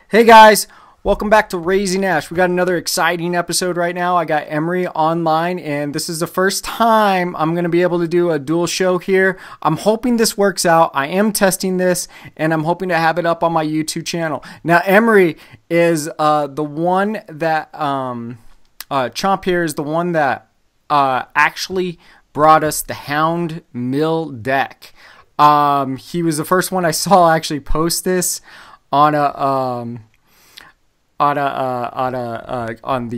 Hey guys, welcome back to Raising Ash. We got another exciting episode right now. I got Emery online, and this is the first time I'm going to be able to do a dual show here. I'm hoping this works out. I am testing this, and I'm hoping to have it up on my YouTube channel. Now, Emery is the one that, Chomp here is the one that actually brought us the Hound Mill deck. He was the first one I saw actually post this on the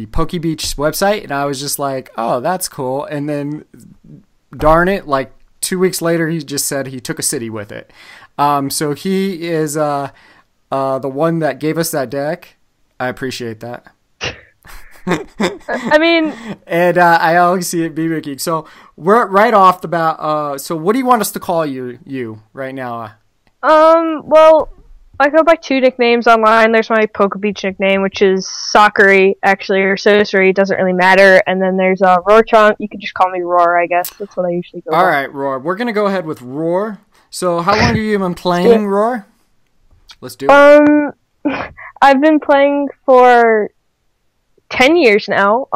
PokeBeach website, and I was just like, oh, that's cool. And then darn it, like 2 weeks later he just said he took a city with it. So he is the one that gave us that deck. I appreciate that. I mean, and I always see it BB. So we're right off the bat. So what do you want us to call you right now? well, I go by two nicknames online. There's my PokeBeach nickname, which is Sakuri, actually, or Sosori, doesn't really matter. And then there's Roarchomp. You can just call me Roar, I guess. That's what I usually go by. All right, Roar. We're going to go ahead with Roar. So how long have you been playing, Roar? Let's do it. I've been playing for 10 years now.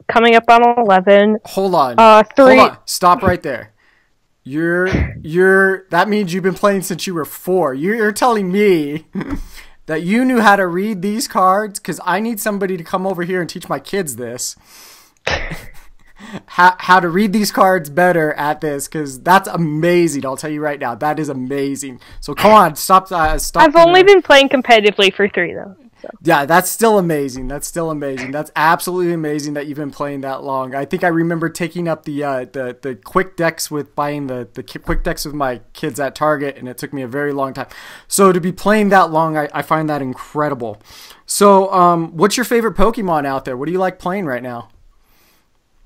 Coming up on 11. Hold on. 3. Hold on. Stop right there. That means you've been playing since you were 4. You're telling me that you knew how to read these cards? Because I need somebody to come over here and teach my kids this. how to read these cards better at this, because that's amazing. I'll tell you right now, that is amazing. So come on, stop. I've only been playing competitively for 3, though. So. Yeah, that's still amazing. That's still amazing. That's absolutely amazing that you've been playing that long. I think I remember taking up the quick decks with buying the quick decks with my kids at Target, and it took me a very long time. So to be playing that long, I find that incredible. So what's your favorite Pokemon out there? What do you like playing right now?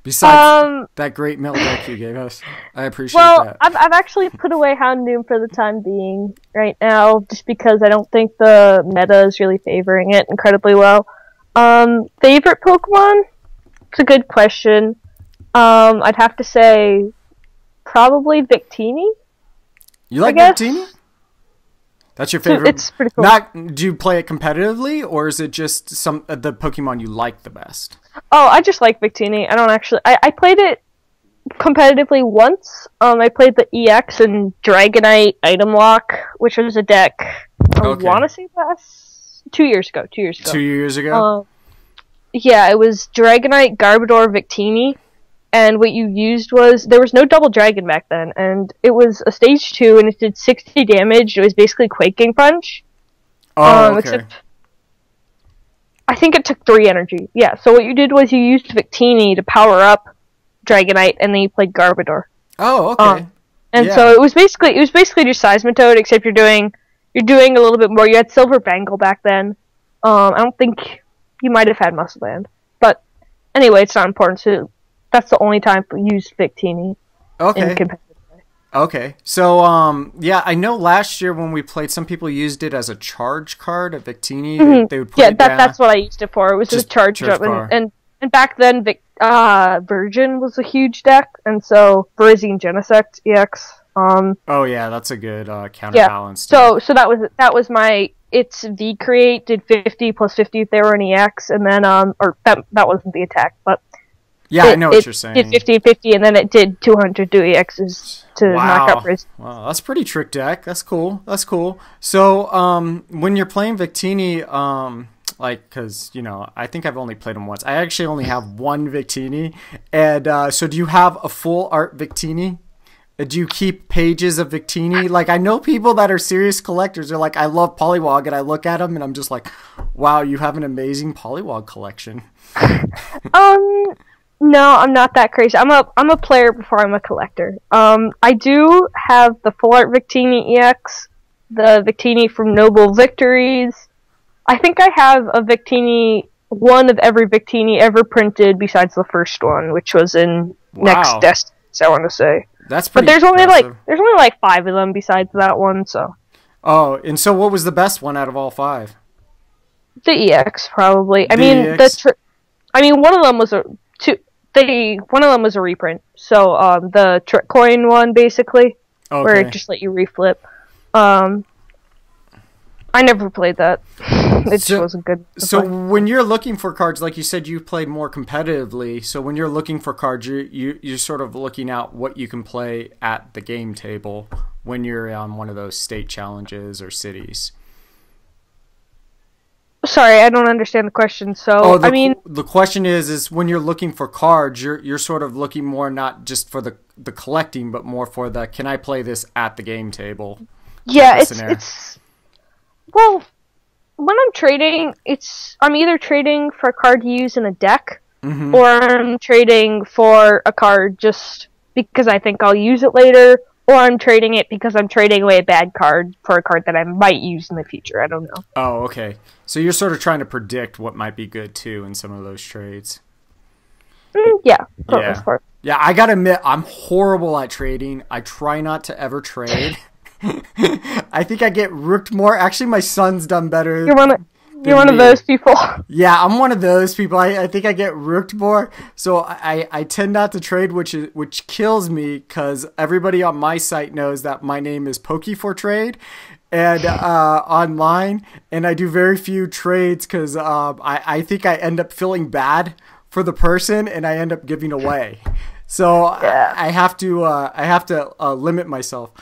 Besides that great milk deck you gave us. I appreciate that. I've actually put away Houndoom for the time being right now, just because I don't think the meta is really favoring it incredibly well. Favorite Pokemon? It's a good question. I'd have to say probably Victini. You like Victini? That's your favorite? It's pretty cool. Do you play it competitively, or is it just the Pokemon you like the best? Oh, I just like Victini. I don't actually... I played it competitively once. I played the EX and Dragonite Item Lock, which was a deck, I want to say last... 2 years ago. 2 years ago. 2 years ago? Yeah, it was Dragonite, Garbodor, Victini, and what you used was... There was no Double Dragon back then, and it was a Stage 2, and it did 60 damage. It was basically Quaking Punch. Oh, okay. Except I think it took 3 energy. Yeah, so what you did was you used Victini to power up Dragonite, and then you played Garbodor. Oh, okay. So it was basically just Seismitoad, except you're doing a little bit more. You had Silver Bangle back then. I don't think you might have had Muscle Band, but anyway, it's not important. So that's the only time we used Victini. Okay. Okay, so yeah, I know last year when we played, some people used it as a charge card, a Victini. Mm-hmm. They would put it down. That's what I used it for. It was just a charge up, and back then, Virgin was a huge deck, and so Virizion Genesect EX. Oh yeah, that's a good counterbalance. Yeah. So that was my. Its V create did 50 plus 50 if they were an EX, and then or that wasn't the attack, but. Yeah, I know what you're saying. It did 50-50, and then it did 200 to EXs to knock out Riz. Wow, that's pretty trick deck. That's cool. That's cool. So, when you're playing Victini, because, I think I've only played him once. I actually only have one Victini. And so do you have a full art Victini? Do you keep pages of Victini? Like, I know people that are serious collectors. They're like, I love Poliwag, and I look at them, and I'm just like, wow, you have an amazing Poliwag collection. No, I'm not that crazy. I'm a player before I'm a collector. I do have the Full Art Victini EX, the Victini from Noble Victories. I think I have a Victini, one of every Victini ever printed besides the first one, which was in Next Destiny, I want to say. That's pretty. But there's only like 5 of them besides that one, so. Oh, and so what was the best one out of all 5? The EX, probably. One of them was a reprint. So the Trick Coin one, basically, where it just let you reflip. I never played that. It just wasn't good. So when you're looking for cards, like you said, you played more competitively. So when you're looking for cards, you're sort of looking out what you can play at the game table when you're on one of those state challenges or cities. Sorry, I don't understand the question. So, the question is when you're looking for cards, you're sort of looking more not just for the collecting, but more for the can I play this at the game table? Yeah, it's well, when I'm trading, I'm either trading for a card to use in a deck, or I'm trading for a card just because I think I'll use it later, or I'm trading it because I'm trading away a bad card for a card that I might use in the future. I don't know. Oh, okay. So you're sort of trying to predict what might be good too in some of those trades. Yeah, for the most part. Yeah, I gotta admit, I'm horrible at trading. I try not to ever trade. I think I get rooked more. Actually, my son's done better. You're one of those people. Yeah, I'm one of those people. I think I get rooked more. So I tend not to trade, which kills me because everybody on my site knows that my name is Poke4Trade and online, and I do very few trades because I think I end up feeling bad for the person and I end up giving away. So yeah. I have to limit myself.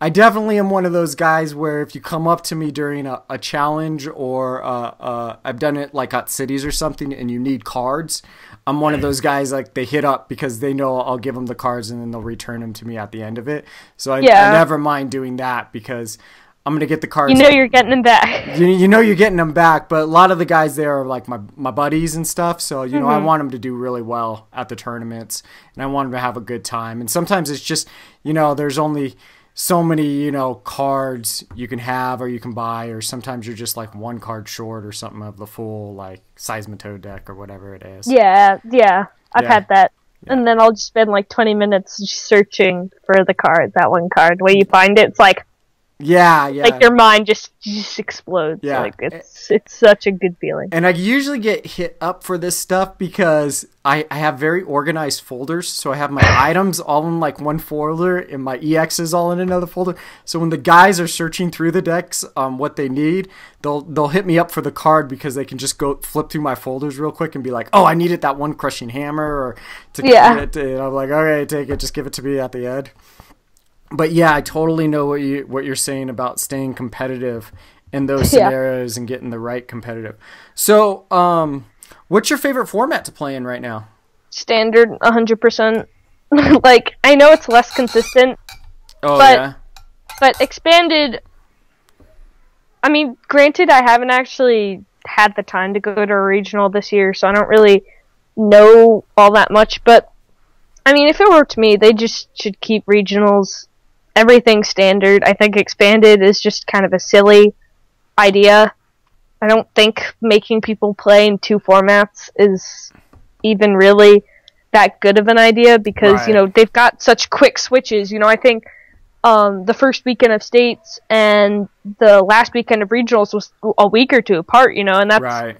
I definitely am one of those guys where if you come up to me during a challenge or I've done it like at cities or something and you need cards, I'm one of those guys like they hit up because they know I'll give them the cards and then they'll return them to me at the end of it. So I never mind doing that because I'm going to get the cards. You know you're getting them back. You know you're getting them back, but a lot of the guys there are like my buddies and stuff. So, you know, I want them to do really well at the tournaments and I want them to have a good time. And sometimes it's just, you know, there's only so many, you know, cards you can have or you can buy, or sometimes you're just like one card short or something of the full like Seismitoad deck or whatever it is. Yeah. I've had that. Yeah. And then I'll just spend like 20 minutes searching for the card, that one card. When you find it, it's like like your mind just explodes. Yeah. Like it's such a good feeling. And I usually get hit up for this stuff because I have very organized folders. So I have my items all in like one folder and my EXs all in another folder. So when the guys are searching through the decks what they need, they'll hit me up for the card because they can just go flip through my folders real quick and be like, oh, I needed that one crushing hammer or to get it. And I'm like, all right, take it, just give it to me at the end. But yeah, I totally know what you're saying about staying competitive in those scenarios and getting the right competitive. So, what's your favorite format to play in right now? Standard, 100%. Like, I know it's less consistent. Oh, but expanded. I mean, granted, I haven't actually had the time to go to a regional this year, so I don't really know all that much. But I mean, if it were to me, they just should keep regionals. Everything standard. I think expanded is just kind of a silly idea. I don't think making people play in two formats is even really that good of an idea because, you know, they've got such quick switches. You know, I think the first weekend of states and the last weekend of regionals was a week or two apart, you know, and that's... Right.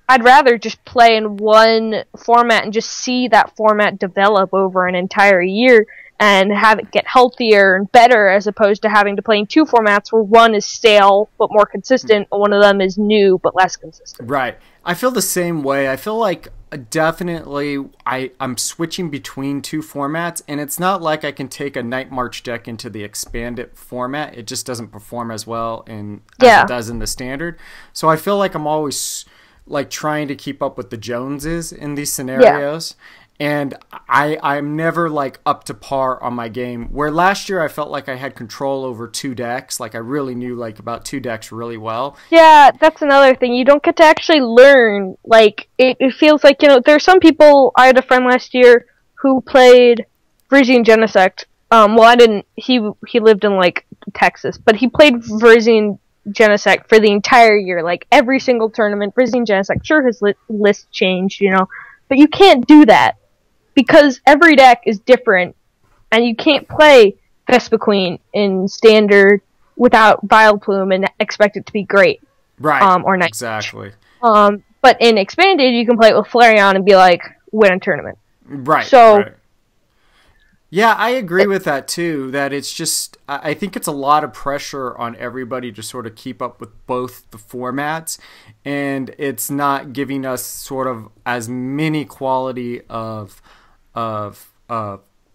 I'd rather just play in one format and just see that format develop over an entire year and have it get healthier and better as opposed to having to play in two formats where one is stale but more consistent and one of them is new but less consistent. Right. I feel the same way. I feel like definitely I'm switching between two formats, and it's not like I can take a Night March deck into the expanded format. It just doesn't perform as well as it does in the standard. So I feel like I'm always like trying to keep up with the Joneses in these scenarios. And I'm never like up to par on my game. Where last year I felt like I had control over two decks. Like I really knew like about two decks really well. Yeah, that's another thing. You don't get to actually learn. Like it feels like, you know, there are some people. I had a friend last year who played Vrisian Genesect. Well, I didn't. He lived in like Texas, but he played Vrisian Genesect for the entire year. Like every single tournament, Vrisian Genesect. Sure, his list changed, you know, but you can't do that. Because every deck is different, and you can't play Vespiquen in Standard without Vileplume and expect it to be great. Right, or nice. Exactly. But in Expanded, you can play it with Flareon and be like, win a tournament. Right, So, right. Yeah, I agree with that too. That it's just, I think it's a lot of pressure on everybody to sort of keep up with both the formats, and it's not giving us sort of as many quality of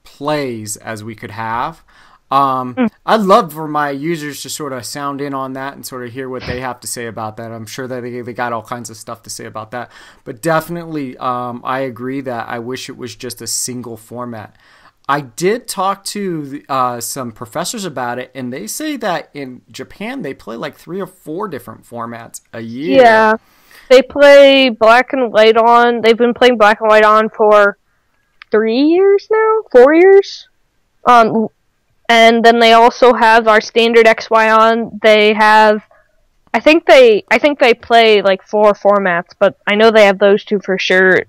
plays as we could have. I'd love for my users to sort of sound in on that and sort of hear what they have to say about that. I'm sure that they got all kinds of stuff to say about that. But definitely, I agree that I wish it was just a single format. I did talk to some professors about it, and they say that in Japan they play like 3 or 4 different formats a year. Yeah, they play Black and White on. They've been playing Black and White on for 3 years now, 4 years. And then they also have our standard XY on. They have, I think they play like 4 formats, but I know they have those 2 for sure.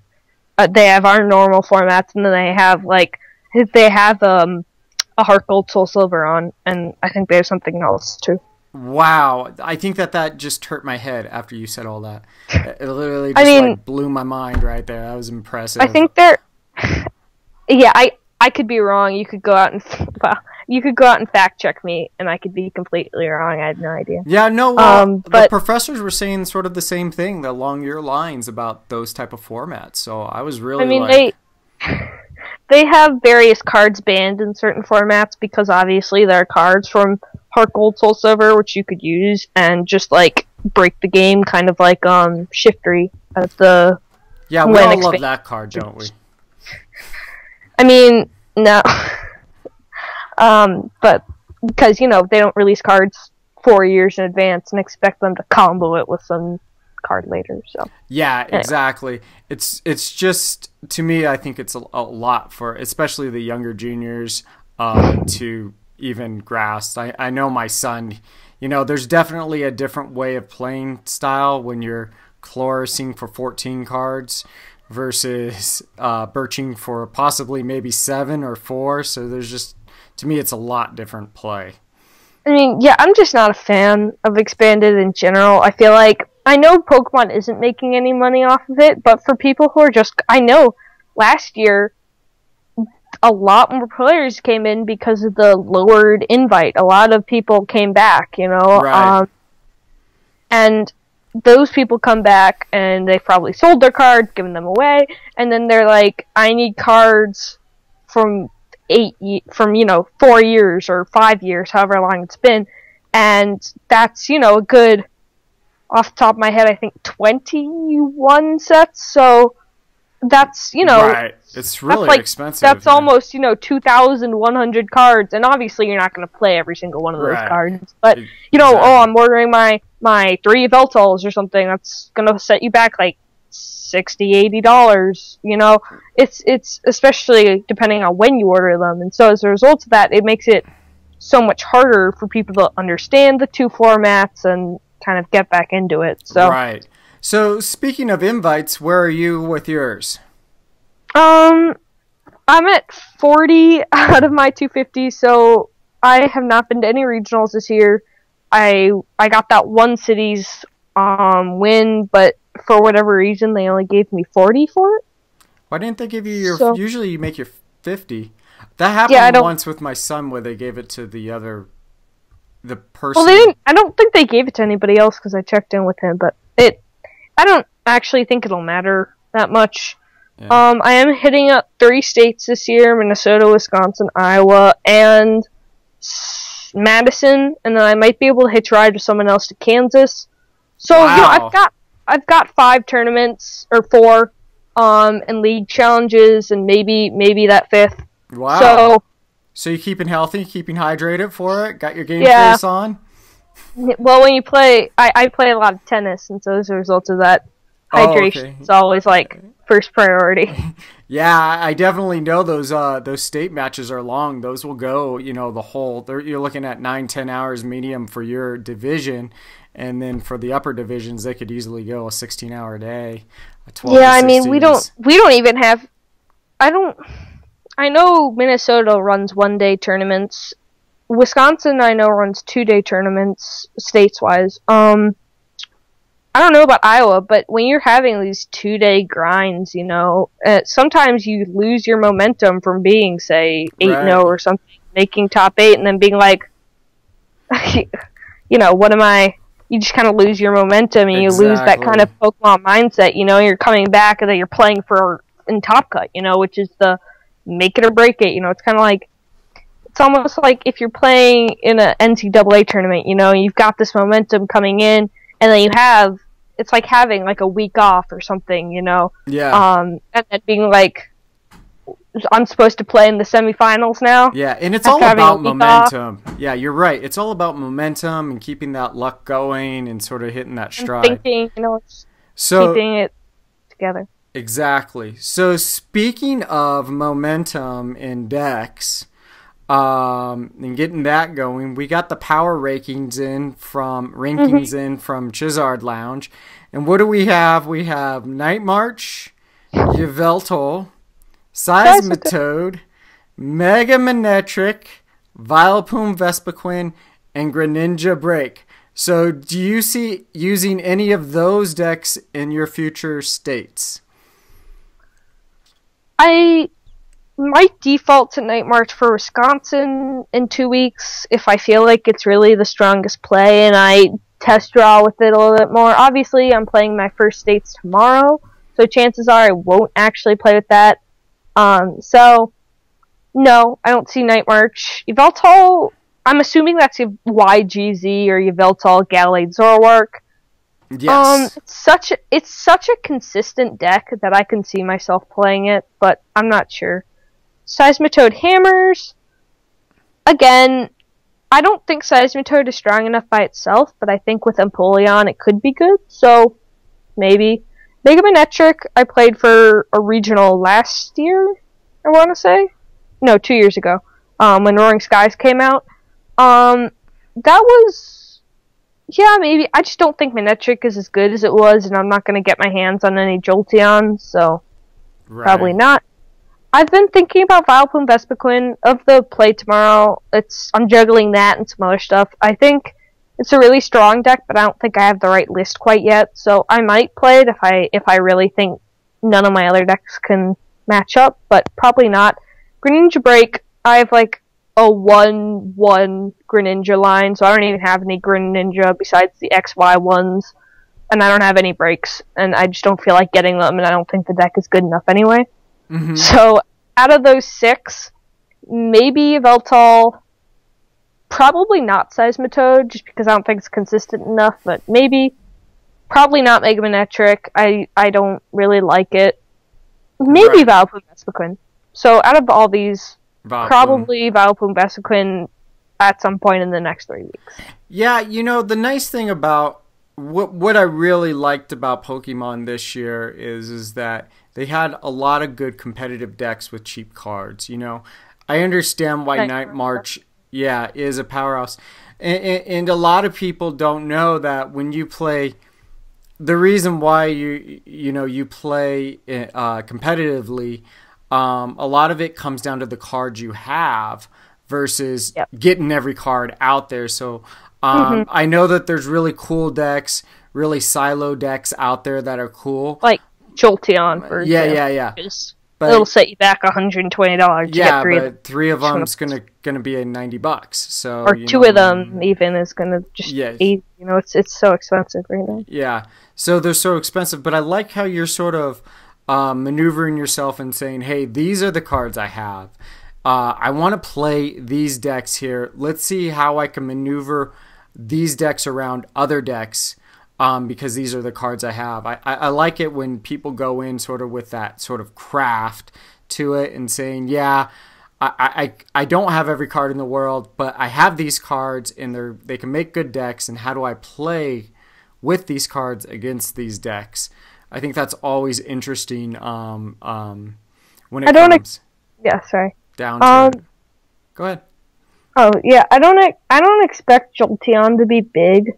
They have our normal formats, and then they have a Heart Gold Soul Silver on, and I think they have something else too. Wow, I think that just hurt my head after you said all that. It literally just like blew my mind right there. That was impressive. I think they're, yeah, I could be wrong. You could go out and fact check me, and I could be completely wrong. I had no idea. Yeah, no. The professors were saying sort of the same thing along your lines about those type of formats. So I was really. I mean, they have various cards banned in certain formats because obviously there are cards from Heart Gold Soul Silver which you could use and just like break the game, kind of like Shiftry at the. Yeah, we all love that card, don't we? I mean, no. But because, they don't release cards 4 years in advance and expect them to combo it with some card later, so. Yeah, exactly. It's just, to me, I think it's a lot for, especially the younger juniors, to even grasp. I know my son, there's definitely a different way of playing style when you're chlorising for 14 cards versus birching for possibly maybe 7 or 4. So there's just, to me, it's a lot different play. I mean, yeah, I'm just not a fan of Expanded in general. I feel like, I know Pokemon isn't making any money off of it, but for people who are just, I know last year a lot more players came in because of the lowered invite. A lot of people came back, Right. And those people come back and they've probably sold their cards, given them away, and then they're like, I need cards from 4 years or 5 years, however long it's been, and that's, a good, off the top of my head, I think 21 sets, so that's, Right, it's really expensive. That's almost, 2,100 cards, and obviously you're not going to play every single one of those cards, but, exactly. I'm ordering my 3 Veltals or something, that's going to set you back, like, $60-$80, it's especially depending on when you order them, and so as a result of that, it makes it so much harder for people to understand the 2 formats and kind of get back into it. So right. So speaking of invites, where are you with yours? I'm at 40 out of my 250, so I have not been to any regionals this year. I got that one cities win, but for whatever reason, they only gave me 40 for it. Why didn't they give you your... Usually you make your 50. That happened once with my son where they gave it to the person... Well, they didn't... I don't think they gave it to anybody else because I checked in with him, but I don't actually think it'll matter that much. Yeah. I am hitting up 3 states this year: Minnesota, Wisconsin, Iowa, and Madison, and then I might be able to hitch ride with someone else to Kansas. So, wow. I've got 5 tournaments, or 4, and league challenges, and maybe that 5th. Wow. So you're keeping healthy, keeping hydrated for it? Got your game face on? Well, when you play, I play a lot of tennis, and so as a result of that, hydration is always, like, first priority. Yeah, I definitely know those state matches are long. Those will go, the whole, you're looking at 9-10 hours medium for your division. And then for the upper divisions, they could easily go a 16-hour day, a 12 Yeah, I mean, we don't even have. I know Minnesota runs 1-day tournaments. Wisconsin, I know, runs 2-day tournaments states-wise. I don't know about Iowa, but when you're having these 2-day grinds, sometimes you lose your momentum from being, say, 8-0 or something, making top 8, and then being like, what am I? You just kind of lose your momentum, and you lose that kind of Pokemon mindset. You're coming back, and then you're playing in Top Cut, which is the make it or break it. It's kind of like, it's almost like if you're playing in an NCAA tournament. You've got this momentum coming in, and then it's like having like a week off or something. Yeah. And then being like, I'm supposed to play in the semifinals now. Yeah, and it's all about momentum. Yeah, you're right. It's all about momentum and keeping that luck going and sort of hitting that stride. And thinking, keeping it together. Exactly. So speaking of momentum in decks, and getting that going, we got the power rankings in from Chizard Lounge. And what do we have? We have Night March, Yveltal, Seismitoad, Mega Manectric, Vileplume Vespiquen, and Greninja Break. So do you see using any of those decks in your future states? I might default to Night March for Wisconsin in 2 weeks if I feel like it's really the strongest play and I test draw with it a little bit more. Obviously, I'm playing my first states tomorrow, so chances are I won't actually play with that. So, no, I don't see Night March. Yveltal, I'm assuming that's YGZ or Yveltal Gallade Zoroark. Yes. It's such a consistent deck that I can see myself playing it, but I'm not sure. Seismitoad Hammers, again, I don't think Seismitoad is strong enough by itself, but I think with Empoleon it could be good, so maybe. Mega Manectric, I played for a regional last year, I want to say. No, 2 years ago, when Roaring Skies came out. That was, yeah, maybe. I just don't think Manectric is as good as it was, and I'm not going to get my hands on any Jolteon, so probably not. I've been thinking about Vileplume Vespiquen of the play tomorrow. I'm juggling that and some other stuff. I think it's a really strong deck, but I don't think I have the right list quite yet. So I might play it if I really think none of my other decks can match up, but probably not. Greninja Break, I have like a 1-1 Greninja line, so I don't even have any Greninja besides the XY ones, and I don't have any breaks, and I just don't feel like getting them, and I don't think the deck is good enough anyway. Mm-hmm. So, out of those 6, maybe Yveltal, probably not Seismitoad, just because I don't think it's consistent enough, but maybe. Probably not Mega Manectric. I don't really like it. Maybe Vileplume Vespiquen. So, out of all these, probably Vileplume Vespiquen at some point in the next 3 weeks. Yeah, the nice thing about what I really liked about Pokemon this year is that they had a lot of good competitive decks with cheap cards. I understand why Night March, is a powerhouse, and a lot of people don't know that when you play, the reason why you play competitively, a lot of it comes down to the cards you have versus getting every card out there. So I know that there's really cool decks, really silo decks out there that are cool. Like Jolteon, for example. Yeah. But it'll set you back $120 to get 3 of them. 3 of them is gonna be $90. So or 2 of them even is gonna just eat. It's so expensive right now. Yeah, so they're so expensive. But I like how you're sort of maneuvering yourself and saying, "Hey, these are the cards I have. I want to play these decks here. Let's see how I can maneuver these decks around other decks." Because these are the cards I have. I like it when people go in sort of with that sort of craft to it and saying, I don't have every card in the world, but I have these cards and they can make good decks, and how do I play with these cards against these decks? I think that's always interesting when it comes down to it. Go ahead. Oh, yeah, I don't expect Jolteon to be big.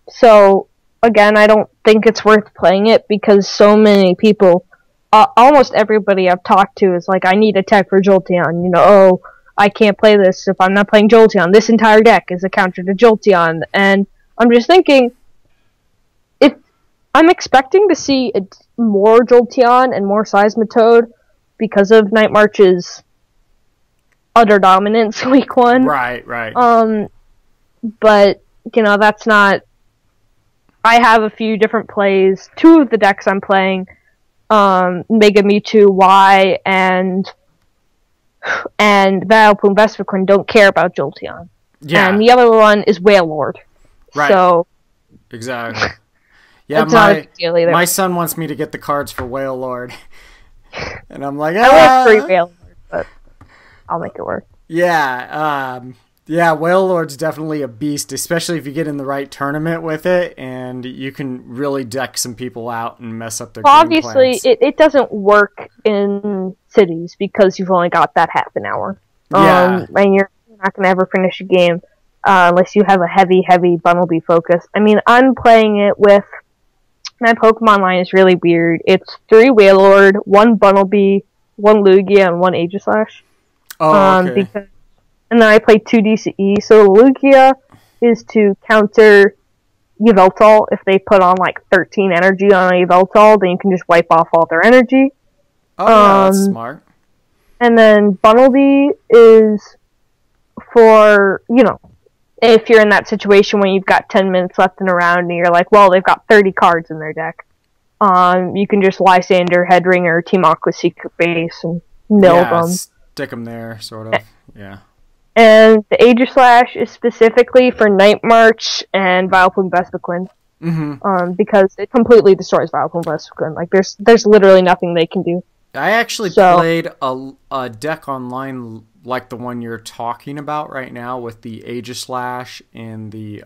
So, again, I don't think it's worth playing it because so many people, almost everybody I've talked to is like, I need a tech for Jolteon. I can't play this if I'm not playing Jolteon. This entire deck is a counter to Jolteon. And I'm just thinking, I'm expecting to see more Jolteon and more Seismitoad because of Night March's utter dominance week 1. Right. But, that's not... I have a few different plays. 2 of the decks I'm playing, Mega Mewtwo Y and Vileplume Vespiquen don't care about Jolteon. Yeah. And the other one is Wailord. Right. So... Exactly. Yeah, it's not a big deal either. My son wants me to get the cards for Wailord. And I'm like, I like free Wailord, but I'll make it work. Yeah, Wailord's definitely a beast, especially if you get in the right tournament with it, and you can really deck some people out and mess up their game obviously, plans. it doesn't work in cities because you've only got that half an hour. Yeah. And you're not going to ever finish a game unless you have a heavy Bunnelby focus. I mean, I'm playing it with... My Pokemon line is really weird. It's 3 Wailord, 1 Bunnelby, 1 Lugia, and 1 Aegislash. Oh, okay. And then I play 2 DCE. So Lugia is to counter Yveltal. If they put on like 13 energy on a Yveltal, then you can just wipe off all their energy. Oh, yeah, that's smart. And then Bunnelby is for, if you're in that situation when you've got 10 minutes left in a round and you're like, well, they've got 30 cards in their deck. You can just Lysander, Headringer, Team Aqua Secret Base, and mill them. Stick them there, sort of. Yeah. And the Aegislash is specifically for Night March and Vileplume Vespiquen. Mm-hmm. Because it completely destroys Vileplume Vespiquen. Like, there's literally nothing they can do. I actually played a deck online like the one you're talking about right now with the Aegislash and the...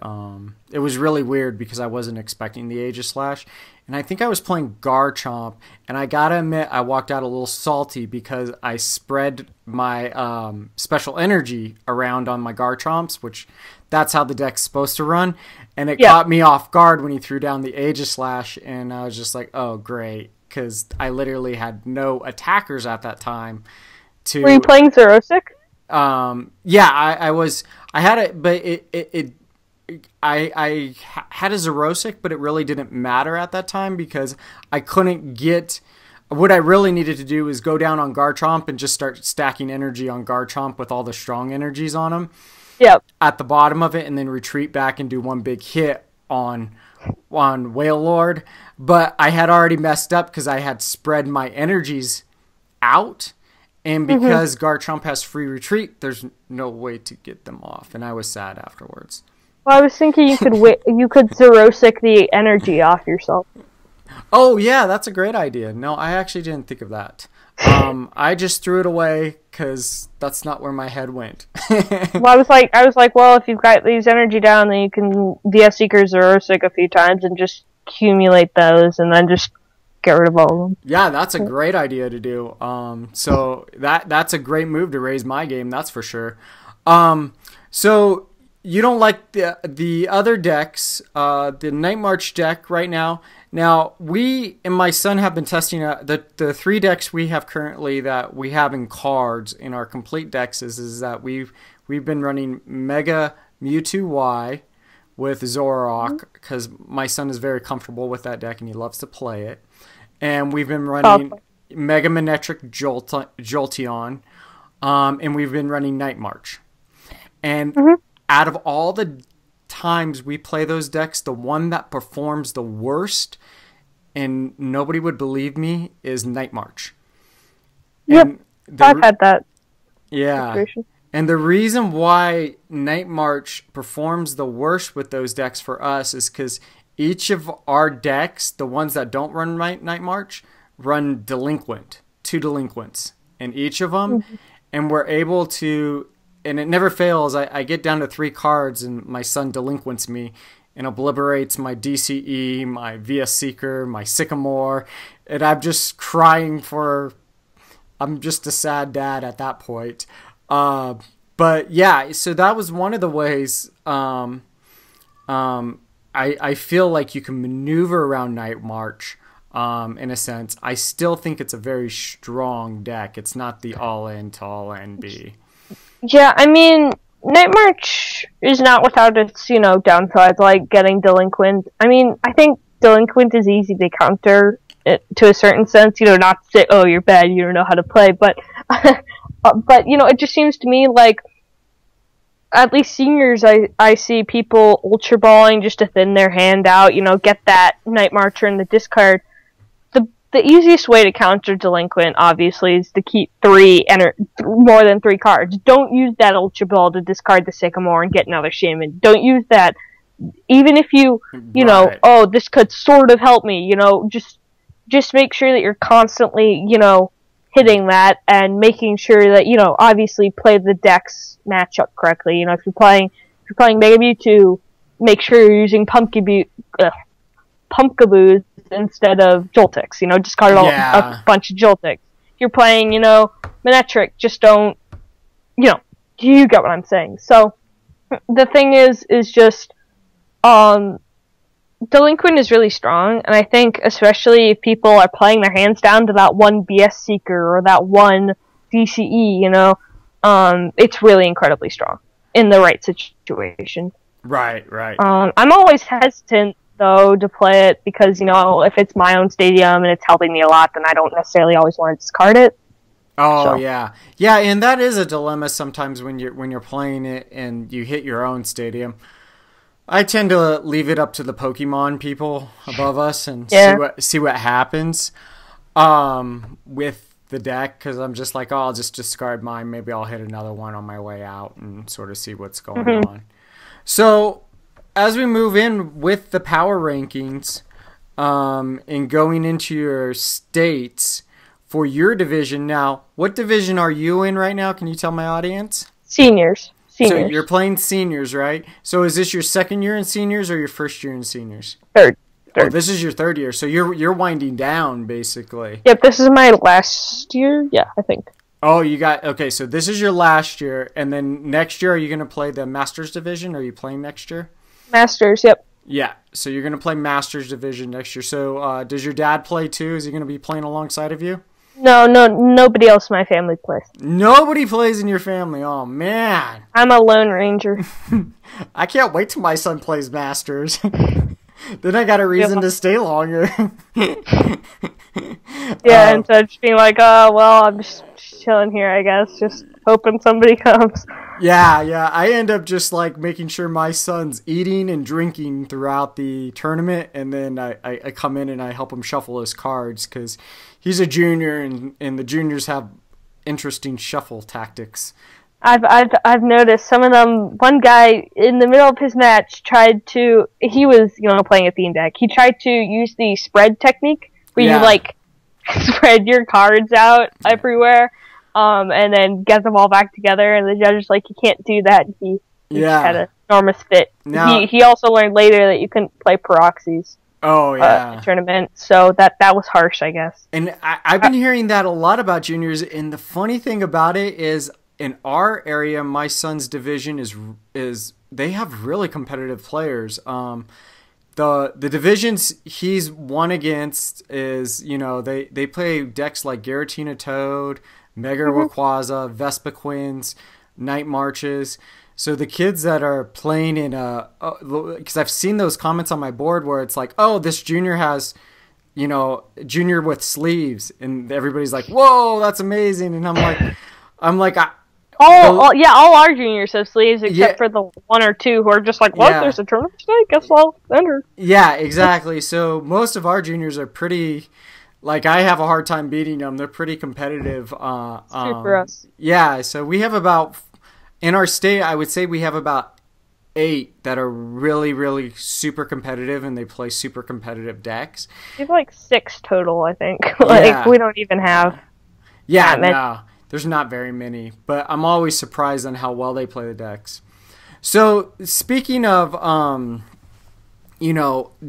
It was really weird because I wasn't expecting the Aegislash. And I think I was playing Garchomp, and I gotta admit I walked out a little salty because I spread my special energy around on my Garchomps, which that's how the deck's supposed to run. And it caught me off guard when he threw down the Aegislash, and I was just like, oh, great. Because I literally had no attackers at that time. Were you playing Xerosic? Yeah, I was. I had it, but I had a Xerosic, but it really didn't matter at that time because I couldn't get. What I really needed to do is go down on Garchomp and just start stacking energy on Garchomp with all the strong energies on him. Yep. At the bottom of it, and then retreat back and do one big hit on Wailord. But I had already messed up because I had spread my energies out. And because Garchomp has free retreat, there's no way to get them off. And I was sad afterwards. Well, I was thinking you could you could Xerosic the energy off yourself. Oh, yeah, that's a great idea. No, I actually didn't think of that. I just threw it away because that's not where my head went. Well, I was like, well, if you've got these energy down, then you can VS Seeker Xerosic a few times and just accumulate those, and then just get rid of all of them. Yeah, that's a great idea to do. So that's a great move to raise my game, that's for sure. So you don't like the other decks, the Night March deck right now. Now, we and my son have been testing the 3 decks we have currently that we have in cards in our complete decks is that we've been running Mega Mewtwo Y with Zoroark because my son is very comfortable with that deck and he loves to play it. And we've been running Mega Manectric Jolteon, and we've been running Night March. And out of all the times we play those decks, the one that performs the worst, and nobody would believe me, is Night March. Yep, I've had that. Yeah. Situation. And the reason why Night March performs the worst with those decks for us is because each of our decks, the ones that don't run Night March, run Delinquent, 2 Delinquents in each of them. And we're able to, and it never fails, I get down to 3 cards and my son Delinquents me and obliterates my DCE, my VS Seeker, my Sycamore, and I'm just crying I'm just a sad dad at that point. But yeah, so that was one of the ways I feel like you can maneuver around Night March in a sense. I still think it's a very strong deck. It's not the all-in to all-in B. Yeah, I mean, Night March is not without its, downsides, like getting Delinquent. I mean, I think Delinquent is easy to counter to a certain sense. Not to say, oh, you're bad, you don't know how to play, but but it just seems to me like at least seniors, I see people ultra balling just to thin their hand out. Get that Night Marcher in the discard. The easiest way to counter Delinquent, obviously, is to keep more than 3 cards. Don't use that Ultra Ball to discard the Sycamore and get another Shaman. Don't use that. Even if Right. oh, this could sort of help me, just make sure that you're constantly, hitting that and making sure that, obviously play the decks match up correctly. If you're playing Mega Mewtwo, make sure you're using Pumpkaboos instead of Joltix. Discard Yeah. a bunch of Joltix. If you're playing, Manectric, just don't, you get what I'm saying. So, the thing is just, Delinquent is really strong, and I think especially if people are playing their hands down to that one BS Seeker or that one DCE, it's really incredibly strong in the right situation. Right, right. I'm always hesitant, though, to play it because, if it's my own stadium and it's helping me a lot, then I don't necessarily always want to discard it. Oh, So. yeah. Yeah, and that is a dilemma sometimes when you're playing it and you hit your own stadium. I tend to leave it up to the Pokemon people above us and Yeah. see what happens with the deck, because I'm just like, oh, I'll just discard mine. Maybe I'll hit another one on my way out and sort of see what's going on. So as we move in with the power rankings and going into your states for your division now, what division are you in right now? Can you tell my audience? Seniors. So you're playing seniors, right? So is this your second year in seniors or your first year in seniors? Third. Oh, this is your third year. So you're winding down basically. Yep, this is my last year. Yeah, I think. Oh, okay. So this is your last year, and then next year, are you going to play the Masters division? Are you playing next year? Masters. Yep. Yeah. So you're going to play Masters division next year. So does your dad play too? Is he going to be playing alongside of you? No, nobody else in my family plays. Nobody plays in your family. Oh man, I'm a lone ranger. I can't wait till my son plays Masters. Then I got a reason to stay longer. Yeah, instead of just being like, oh, well, I'm just chilling here, I guess, just hoping somebody comes. Yeah. I end up just like making sure my son's eating and drinking throughout the tournament, and then I come in and I help him shuffle his cards because he's a junior, and the juniors have interesting shuffle tactics. I've noticed some of them. One guy in the middle of his match he was playing a theme deck. He tried to use the spread technique where you like spread your cards out everywhere, and then get them all back together. And the judge is like, you can't do that. He just had an enormous fit. Now, he also learned later that you couldn't play proxies. Oh yeah, tournament. So that was harsh, I guess. And I've been hearing that a lot about juniors. And the funny thing about it is, in our area, my son's division is they have really competitive players. The divisions he's won against is, they play decks like Giratina Toad, Mega Rayquaza, Vespiquen, Night Marches. So the kids that are playing in because I've seen those comments on my board where it's like, oh, this junior has, junior with sleeves, and everybody's like, whoa, that's amazing. And I'm like, all our juniors have sleeves except for the one or two who are just like, what? There's a tournament today? Guess I'll enter. Yeah, exactly. So most of our juniors are pretty, like, I have a hard time beating them. They're pretty competitive. For us. Yeah, so we have in our state, I would say we have about 8 that are really, really super competitive, and they play super competitive decks. We have like 6 total, I think. We don't even have that many. No. There's not very many, but I'm always surprised on how well they play the decks. So speaking of,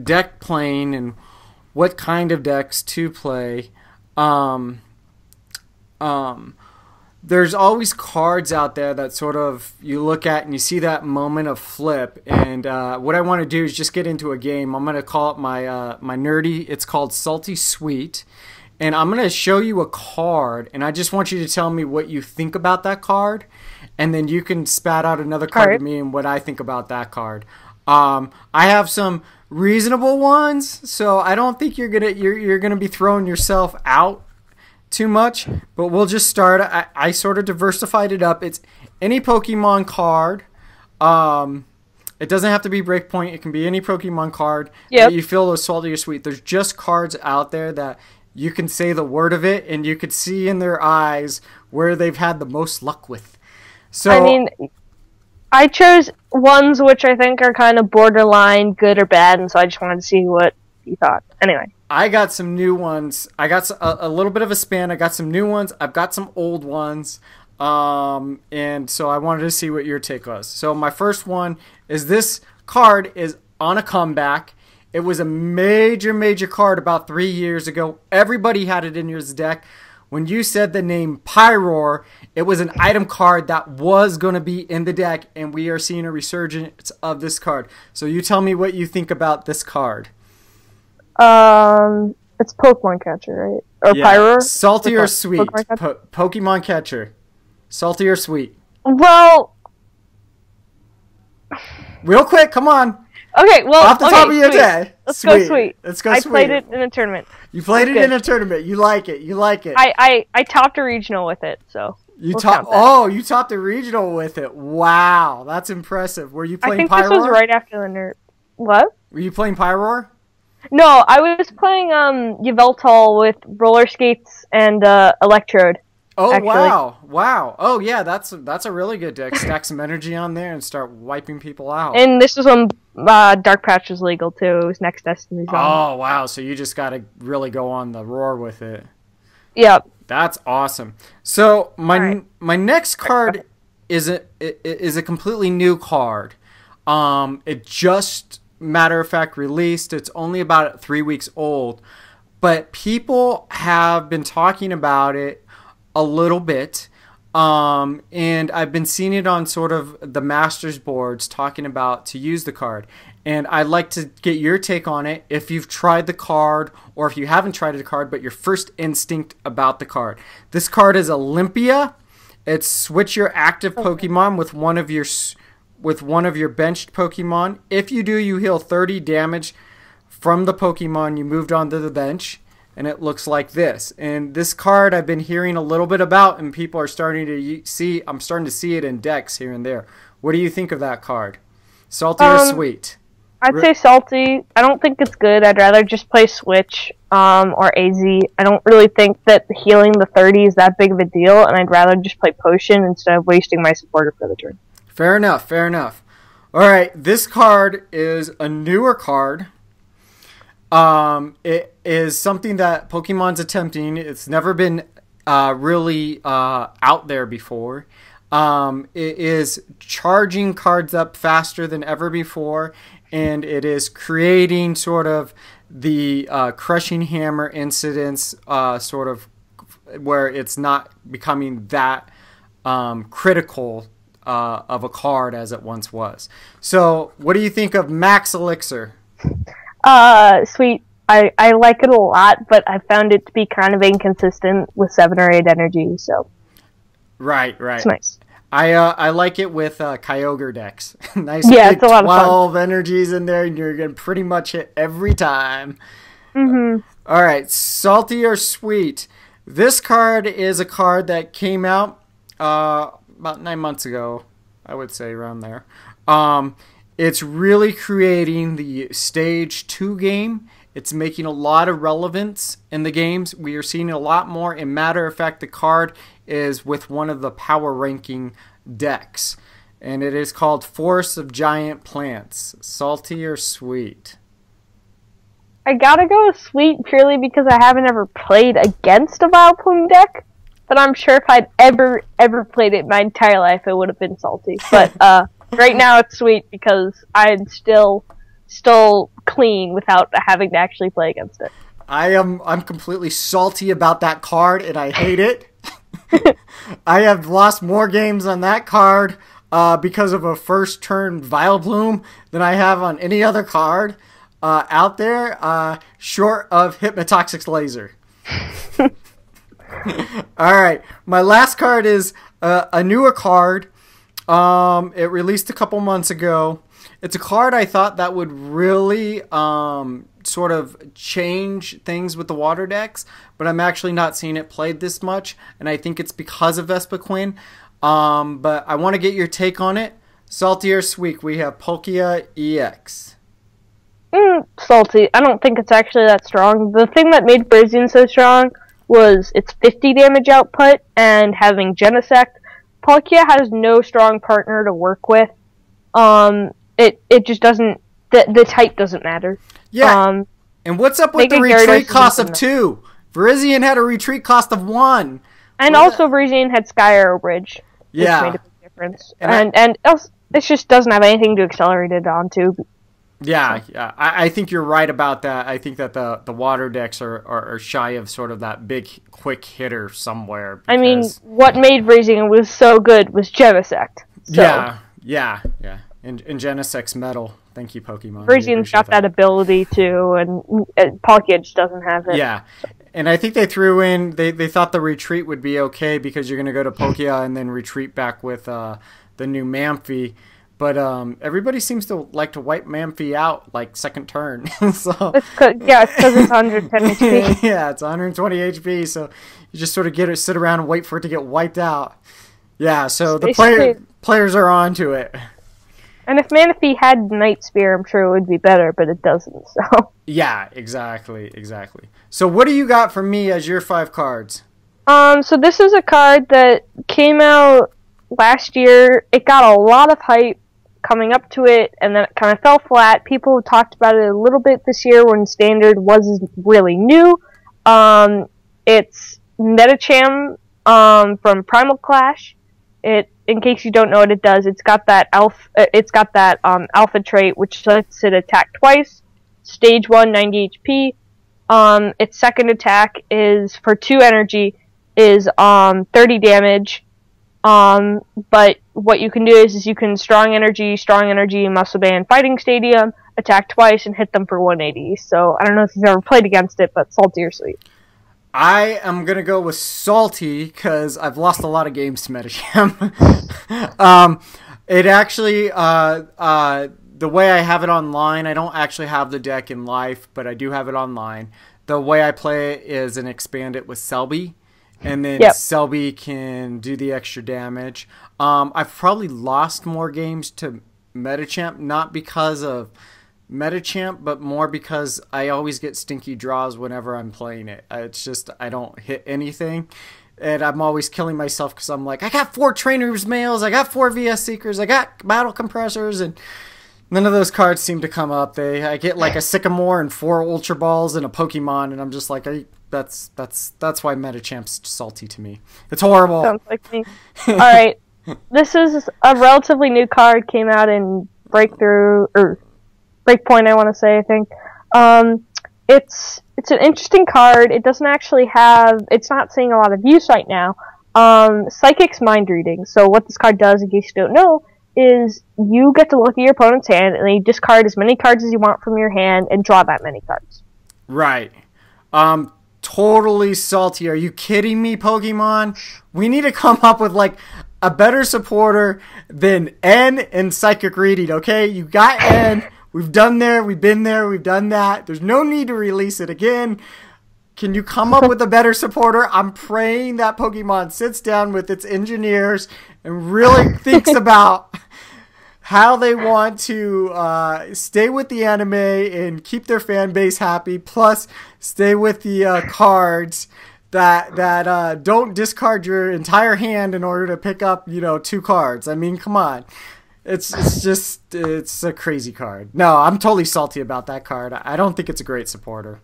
deck playing and what kind of decks to play, there's always cards out there that sort of you look at and you see that moment of flip. And what I want to do is just get into a game. I'm going to call it my nerdy. It's called Salty Sweet. And I'm going to show you a card, and I just want you to tell me what you think about that card, and then you can spat out another card to me and what I think about that card. I have some reasonable ones, so I don't think you're gonna be throwing yourself out too much. But we'll just start. I sort of diversified it up. It's any Pokemon card. It doesn't have to be Breakpoint. It can be any Pokemon card that you feel is salty or sweet. There's just cards out there that you can say the word of it, and you could see in their eyes where they've had the most luck with. So I mean, I chose ones which I think are kind of borderline good or bad, and so I just wanted to see what you thought. Anyway. I got some new ones. I got a little bit of a span. I got some new ones. I've got some old ones. And so I wanted to see what your take was. So my first one is this card is on a comeback. It was a major card about 3 years ago. Everybody had it in your deck. When you said the name Pyroar, it was an item card that was going to be in the deck, and we are seeing a resurgence of this card. So you tell me what you think about this card. It's Pokemon Catcher, right? Or Pyroar? Salty or sweet? Pokemon Catcher. Salty or sweet? Well, real quick, come on. Okay, well, off the top of your head. Let's go sweet. Let's go I sweet. played it in a tournament. You played it in a tournament. You like it. You like it. I topped a regional with it, so you you topped a regional with it. Wow, that's impressive. Were you playing Pyroar? I think this was right after the nerf. What? Were you playing Pyroar? No, I was playing Yveltal with roller skates and Electrode. Oh, actually. wow. Oh yeah, that's a really good deck. Stack some energy on there and start wiping people out. And this was when Dark Patch was legal too. It was next Destiny Zone. Oh wow, so you just got to really go on the roar with it. Yep. That's awesome. So my next card is a completely new card. It just, matter of fact, released. It's only about 3 weeks old, but people have been talking about it a little bit, and I've been seeing it on sort of the Masters boards talking about to use the card, and I'd like to get your take on it, if you've tried the card or if you haven't tried the card, but your first instinct about the card. This card is Olympia. It's switch your active Pokemon with one of your benched Pokemon. If you do, you heal 30 damage from the Pokemon you moved onto the bench. And it looks like this. And this card I've been hearing a little bit about, and people are starting to see. I'm starting to see it in decks here and there. What do you think of that card? Salty or sweet? I'd say salty. I don't think it's good. I'd rather just play Switch or AZ. I don't really think that healing the 30 is that big of a deal, and I'd rather just play Potion instead of wasting my supporter for the turn. Fair enough. All right, this card is a newer card. It is something that Pokemon's attempting. It's never been really out there before. It is charging cards up faster than ever before, and it is creating sort of the crushing hammer incidents, sort of where it's not becoming that critical of a card as it once was. So, what do you think of Max Elixir? Sweet. I like it a lot, but I found it to be kind of inconsistent with 7 or 8 energy, so. Right. It's nice. I like it with Kyogre decks. Nice, yeah, big it's a lot of fun. 12 energies in there, and you're going to pretty much hit every time. Mm-hmm. All right, salty or sweet? This card is a card that came out about 9 months ago, I would say, around there. It's really creating the Stage 2 game. It's making a lot of relevance in the games. We are seeing a lot more. And matter of fact, the card is with one of the power ranking decks. And it is called Forest of Giant Plants. Salty or sweet? I gotta go with sweet purely because I haven't ever played against a Vileplume deck. But I'm sure if I'd ever played it my entire life, it would have been salty. But, right now it's sweet because I'm still clean without having to actually play against it. I'm completely salty about that card, and I hate it. I have lost more games on that card because of a first turn Vileplume than I have on any other card out there, short of Hypnotoxic Laser. All right, my last card is a newer card. It released a couple months ago. It's a card I thought that would really sort of change things with the water decks, but I'm actually not seeing it played this much, and I think it's because of Vespiquen. But I want to get your take on it. Salty or sweet? We have Palkia EX. Salty. I don't think it's actually that strong. The thing that made Brazian so strong was its 50 damage output and having Genesect. Palkia has no strong partner to work with. It just doesn't. The type doesn't matter. Yeah. And what's up with the retreat cost of 2? Virizion had a retreat cost of 1. And also Virizion had Sky Arrow Bridge. Yeah. Which made a big difference. And else, it just doesn't have anything to accelerate it onto. Yeah. I think you're right about that. I think that the water decks are shy of sort of that big, quick hitter somewhere. I mean, what made Virizion was so good was Genesect. So. Yeah. And Genesect's metal. Thank you, Pokemon. Virizian's got that ability too, and Palkia just doesn't have it. Yeah. And I think they threw in, they thought the retreat would be okay because you're going to go to Palkia and then retreat back with the new Mamphy. But everybody seems to like to wipe Mamphy out like second turn. So it's because it's 110 HP. Yeah, it's 120 HP, so you just sort of sit around and wait for it to get wiped out. Yeah, so the players are on to it. And if Manaphy had Night Spear, I'm sure it would be better, but it doesn't, so. Yeah, exactly. So what do you got for me as your 5 cards? So this is a card that came out last year. It got a lot of hype coming up to it, and then it kind of fell flat. People talked about it a little bit this year when Standard wasn't really new. It's Medicham from Primal Clash. In case you don't know what it does, it's got that alpha trait which lets it attack twice. Stage 1, 90 HP. Its second attack is for 2 energy, is 30 damage. But what you can do is you can strong energy, muscle band, fighting stadium, attack twice and hit them for 180. So I don't know if you've ever played against it, but salty or sweet. I am going to go with salty because I've lost a lot of games to Medicham. It actually, the way I have it online, I don't actually have the deck in life, but I do have it online. The way I play it is and expand it with Selby, and then Selby can do the extra damage. I've probably lost more games to Medicham, not because of Medicham, but more because I always get stinky draws whenever I'm playing it. It's just I don't hit anything, and I'm always killing myself because I'm like, I got 4 Trainer's Mails, I got 4 VS Seekers, I got Battle Compressors, and none of those cards seem to come up. I get like a Sycamore and 4 Ultra Balls and a Pokemon, and I'm just like, that's why Medichamp's salty to me. It's horrible. Sounds like me. All right, this is a relatively new card. Came out in Breakpoint, I want to say, I think. It's an interesting card. It doesn't actually have... It's not seeing a lot of use right now. Psychic's Mind Reading. So what this card does, in case you don't know, is you get to look at your opponent's hand, and then you discard as many cards as you want from your hand and draw that many cards. Right. Totally salty. Are you kidding me, Pokemon? We need to come up with, like, a better supporter than N and Psychic Reading, okay? You got N... We've been there, we've done that. There's no need to release it again. Can you come up with a better supporter? I'm praying that Pokemon sits down with its engineers and really thinks about how they want to stay with the anime and keep their fan base happy, plus stay with the cards that don't discard your entire hand in order to pick up, 2 cards. I mean, come on. It's a crazy card. No, I'm totally salty about that card. I don't think it's a great supporter.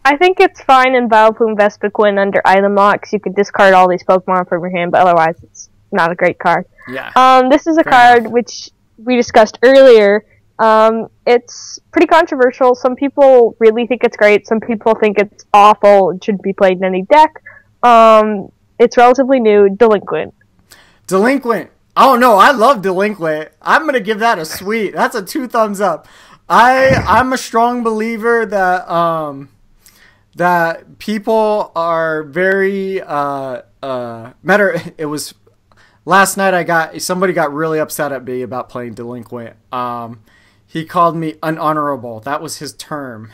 I think it's fine in Vileplume Vespiquen under item locks. You could discard all these Pokemon from your hand, but otherwise it's not a great card. Yeah. This is a card which we discussed earlier. It's pretty controversial. Some people really think it's great. Some people think it's awful. It shouldn't be played in any deck. It's relatively new. Delinquent. Oh no, I love Delinquent. I'm going to give that a sweet. That's a 2 thumbs up. I'm a strong believer that that people are very it was last night somebody got really upset at me about playing Delinquent. He called me unhonorable. That was his term.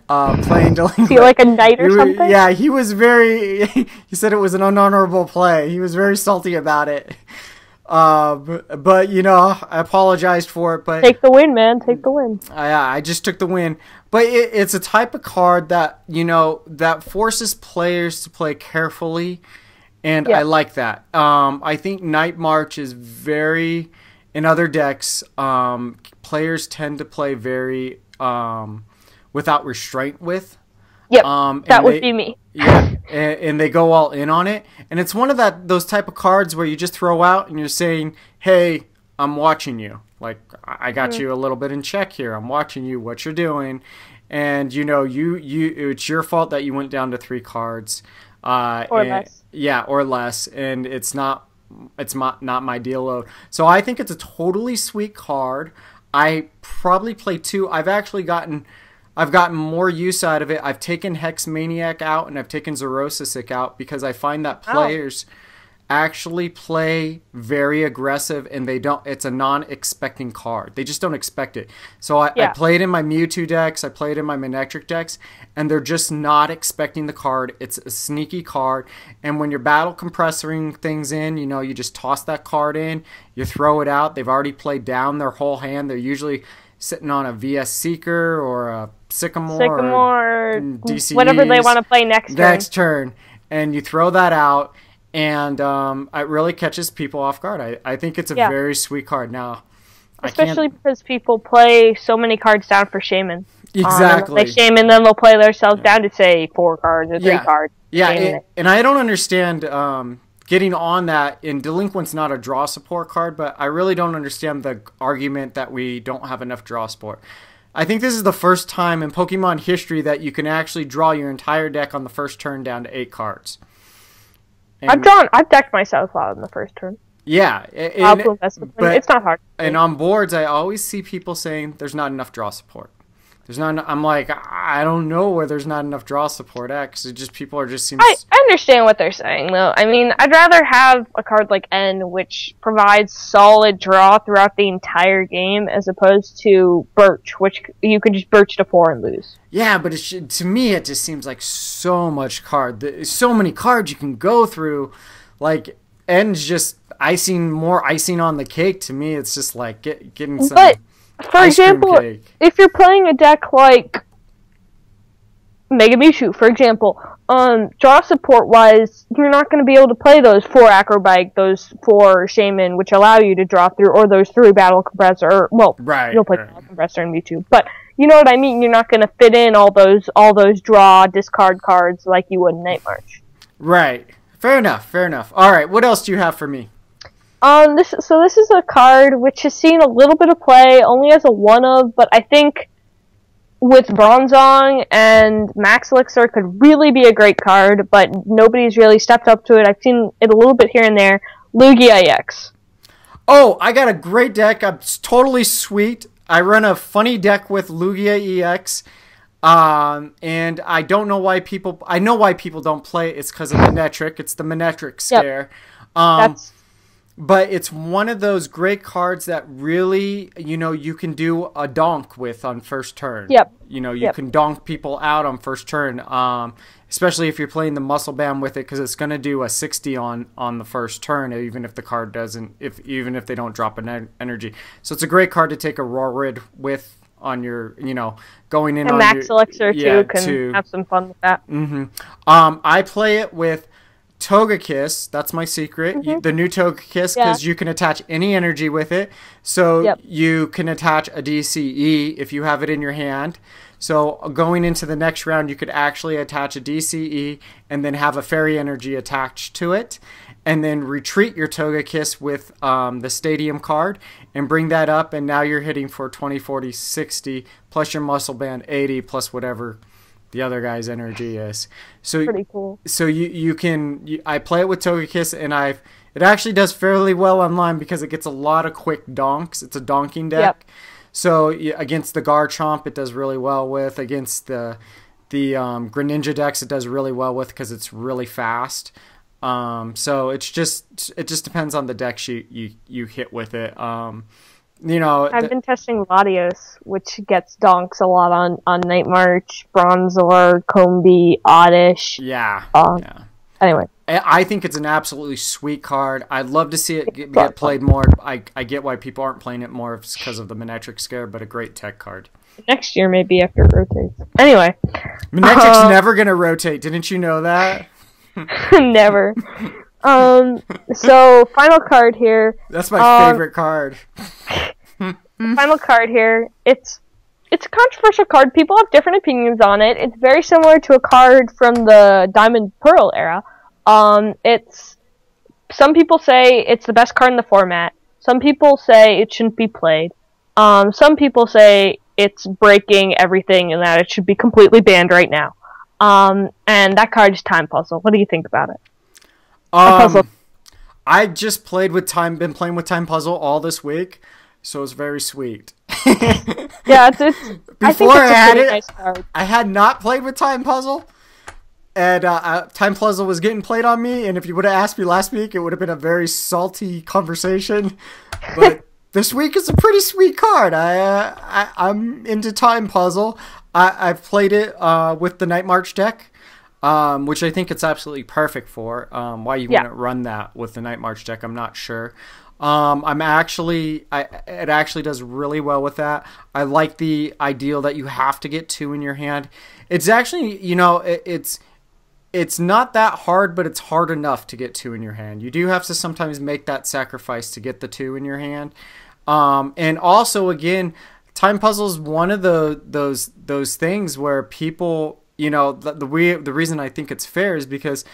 Playing delinquent. Is he like a knight or something? Yeah, he was very. He said it was an unhonorable play. He was very salty about it. But you know, I apologized for it. But take the win, man. Take the win. I just took the win. But it's a type of card that, you know, that forces players to play carefully, and I like that. I think Night March is very, in other decks, players tend to play very without restraint with. Yep, that would be me. Yeah, and they go all in on it. And it's one of those type of cards where you just throw out and you're saying, hey, I'm watching you. Like, I got you a little bit in check here. I'm watching you, what you're doing. And, you know, it's your fault that you went down to 3 cards. Or less. Yeah, or less. And it's not my deal load. So I think it's a totally sweet card. I probably play 2. I've gotten more use out of it. I've taken Hex Maniac out and I've taken Zerosisic out because I find that players actually play very aggressive, and it's a non-expecting card. They just don't expect it. So I play it in my Mewtwo decks, I play it in my Manectric decks, and they're just not expecting the card. It's a sneaky card, and when you're battle compressoring things in, you know, you just toss that card in, you throw it out. They've already played down their whole hand. They're usually sitting on a VS Seeker or a Sycamore or DCEs, whatever they want to play next turn, and you throw that out, and it really catches people off guard. I think it's a very sweet card. Now, especially because people play so many cards down for Shaman. Exactly. They Shaman, then they'll play themselves down to, say, 4 cards or 3 cards. Yeah, and I don't understand getting on that. And Delinquent's not a draw support card, but I really don't understand the argument that we don't have enough draw support. I think this is the first time in Pokemon history that you can actually draw your entire deck on the first turn down to 8 cards. And I've decked myself out in the first turn. Yeah. But it's not hard. And on boards, I always see people saying there's not enough draw support. I'm like, I don't know where there's not enough draw support at, because people are just seems... I understand what they're saying, though. I mean, I'd rather have a card like N, which provides solid draw throughout the entire game, as opposed to Birch, which you could just Birch to 4 and lose. Yeah, but to me, it just seems like so much so many cards you can go through. Like, N's just more icing on the cake. To me, it's just like getting some... But, for example, if you're playing a deck like Mega Mewtwo, for example, draw support-wise, you're not going to be able to play those 4 Acrobike, those 4 Shaman, which allow you to draw through, or those 3 Battle Compressor. You'll play Battle Compressor in Mewtwo, but you know what I mean. You're not going to fit in all those draw discard cards like you would in Night March. Right. Fair enough. All right. What else do you have for me? This is a card which has seen a little bit of play, only as a one-of, but I think with Bronzong and Max Elixir could really be a great card, but nobody's really stepped up to it. I've seen it a little bit here and there. Lugia EX. Oh, I got a great deck. It's totally sweet. I run a funny deck with Lugia EX, and I don't know why people... I know why people don't play it. It's because of Manectric. It's the Manectric scare. But it's one of those great cards that really, you know, you can do a donk with on first turn. Yep. You know, you can donk people out on first turn, especially if you're playing the Muscle Band with it, because it's going to do a 60 on the first turn, even if the card doesn't, even if they don't drop an energy. So it's a great card to take a Roarid with on your, you know, going in and on Max your... Elixir, too, can have some fun with that. Mm-hmm. I play it with Togekiss. That's my secret. Mm-hmm. The new Togekiss, because you can attach any energy with it. So you can attach a DCE if you have it in your hand. So going into the next round, you could actually attach a DCE and then have a Fairy Energy attached to it. And then retreat your Togekiss with the Stadium card and bring that up. And now you're hitting for 20, 40, 60, plus your Muscle Band 80, plus whatever the other guy's energy is. So pretty cool. So I play it with Togekiss, and it actually does fairly well online because it gets a lot of quick donks. It's a donking deck. Yep. So against the Garchomp, it does really well with. Against the Greninja decks, it does really well with because it's really fast. So it just depends on the decks you hit with it. You know, I've been testing Latios, which gets donks a lot on Night March, Bronzor, Combi, Oddish. yeah, yeah. Anyway. I think it's an absolutely sweet card. I'd love to see it get played more. I get why people aren't playing it more because of the Manectric scare, but a great tech card. Next year, maybe, after it rotates. Anyway. Manectric's never going to rotate. Didn't you know that? Never. So, final card here. That's my favorite card. Final card here. It's a controversial card. People have different opinions on it. It's very similar to a card from the Diamond Pearl era. Some people say it's the best card in the format. Some people say it shouldn't be played. Some people say it's breaking everything and that it should be completely banned right now. And that card is Time Puzzle. What do you think about it? I just been playing with Time Puzzle all this week, so it's very sweet. Yeah, I think it's a pretty nice card. I had not played with Time Puzzle. And Time Puzzle was getting played on me, and if you would have asked me last week, it would have been a very salty conversation. But this week is a pretty sweet card. I'm into Time Puzzle. I've played it with the Night March deck, which I think it's absolutely perfect for. Why you wouldn't run that with the Night March deck, I'm not sure. It actually does really well with that. I like the ideal that you have to get 2 in your hand. It's actually, it's not that hard, but it's hard enough to get 2 in your hand. You do have to sometimes make that sacrifice to get the 2 in your hand. And also, again, Time Puzzle is one of those things where people, the reason I think it's fair is because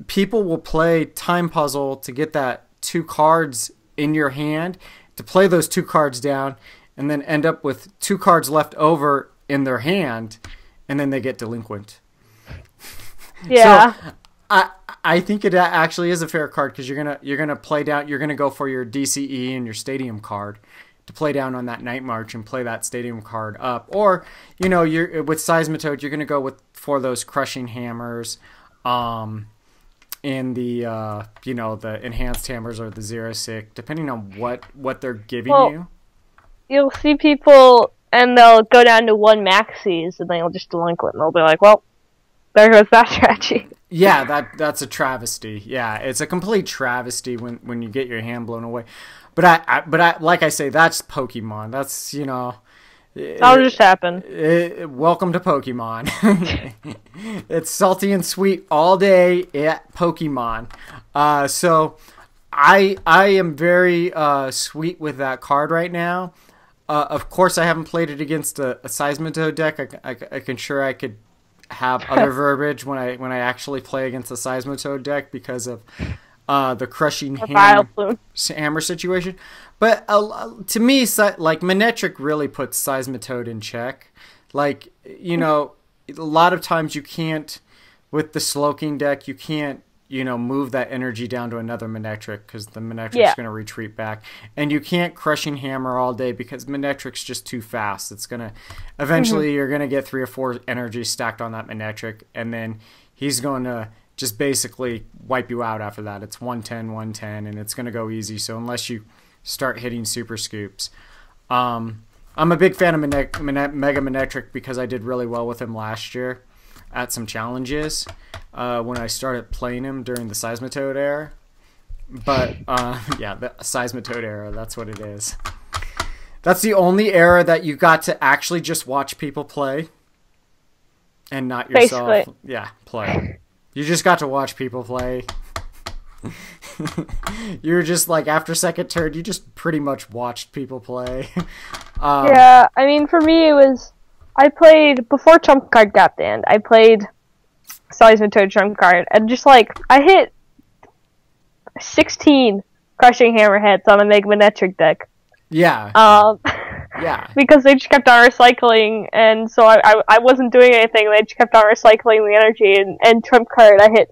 people will play Time Puzzle to get that 2 cards in your hand, to play those 2 cards down, and then end up with 2 cards left over in their hand, and then they get delinquent. Yeah. So I think it actually is a fair card because you're gonna play down. You're gonna go for your DCE and your Stadium card to play down on that Night March and play that Stadium card up. Or you're with Seismitoad, you're gonna go for those Crushing Hammers, in the the Enhanced Hammers or the Zero Sick, depending on what they're giving you. You'll see people and they'll go down to 1 Maxis and they'll just delinquent and they'll be like, well, there goes that strategy. Yeah, that's a travesty. Yeah, it's a complete travesty when you get your hand blown away. But I like I say, that's Pokemon. That's That'll just happen. Welcome to Pokemon. It's salty and sweet all day at Pokemon. So I am very sweet with that card right now. Of course, I haven't played it against a Seismitoad deck. I could have other verbiage when I actually play against the Seismitoad deck because of the Crushing Hammer situation. But to me, like, Manectric really puts Seismitoad in check. Like, a lot of times you can't, with the Slowking deck, you can't, move that energy down to another Manectric because the Manectric's going to retreat back. And you can't Crushing Hammer all day because Manectric's just too fast. It's going to, eventually you're going to get 3 or 4 energies stacked on that Manectric, and then he's going to just basically wipe you out after that. It's 110, 110, and it's going to go easy. So unless you start hitting Super Scoops. I'm a big fan of Mega Manectric because I did really well with him last year at some challenges when I started playing him during the Seismitoad era. But, the Seismitoad era, that's what it is. That's the only era that you got to actually just watch people play and not yourself. Basically. Play. You just got to watch people play. You were just like, after second turn, you just pretty much watched people play. Yeah, I mean, for me, I played, before Trump Card got banned, I played Seismitoad Trump Card, and just I hit 16 Crushing Hammerheads on a Mega Manectric deck. Yeah. Yeah. Because they just kept on recycling, and so I wasn't doing anything, they just kept on recycling the energy, and Trump Card, I hit